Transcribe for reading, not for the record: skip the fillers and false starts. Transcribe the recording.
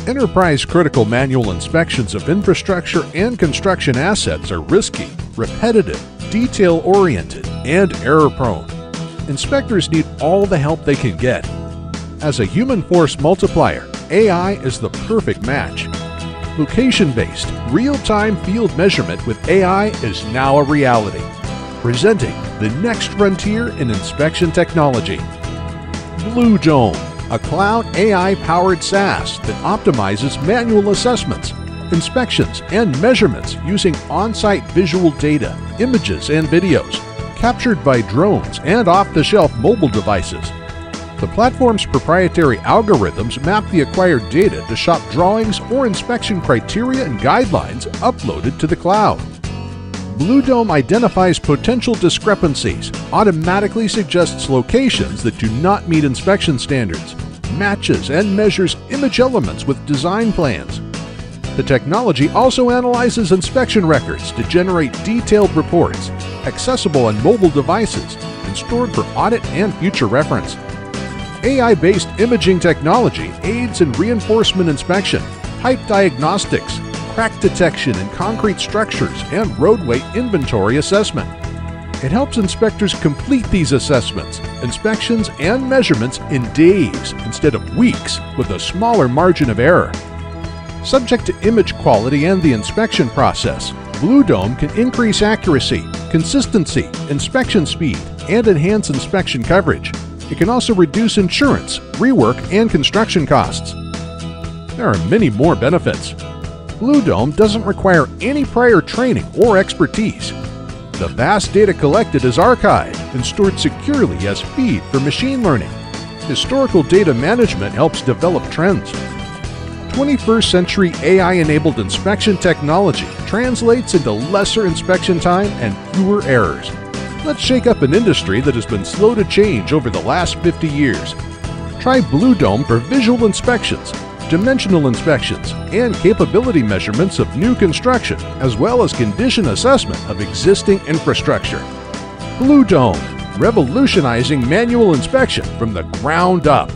Enterprise-critical manual inspections of infrastructure and construction assets are risky, repetitive, detail-oriented, and error-prone. Inspectors need all the help they can get. As a human force multiplier, AI is the perfect match. Location-based, real-time field measurement with AI is now a reality, presenting the next frontier in inspection technology. Blue Dome, a cloud AI-powered SaaS that optimizes manual assessments, inspections, and measurements using on-site visual data, images, and videos, captured by drones and off-the-shelf mobile devices. The platform's proprietary algorithms map the acquired data to shop drawings or inspection criteria and guidelines uploaded to the cloud. Blue Dome identifies potential discrepancies, automatically suggests locations that do not meet inspection standards, matches and measures image elements with design plans. The technology also analyzes inspection records to generate detailed reports, accessible on mobile devices and stored for audit and future reference. AI-based imaging technology aids in reinforcement inspection, pipe diagnostics, crack detection in concrete structures, and roadway inventory assessment. It helps inspectors complete these assessments, inspections, and measurements in days instead of weeks with a smaller margin of error. Subject to image quality and the inspection process, Blue Dome can increase accuracy, consistency, inspection speed, and enhance inspection coverage. It can also reduce insurance, rework, and construction costs. There are many more benefits. Blue Dome doesn't require any prior training or expertise. The vast data collected is archived and stored securely as feed for machine learning. Historical data management helps develop trends. 21st century AI-enabled inspection technology translates into lesser inspection time and fewer errors. Let's shake up an industry that has been slow to change over the last 50 years. Try Blue Dome for visual inspections, dimensional inspections, and capability measurements of new construction, as well as condition assessment of existing infrastructure. Blue Dome, revolutionizing manual inspection from the ground up.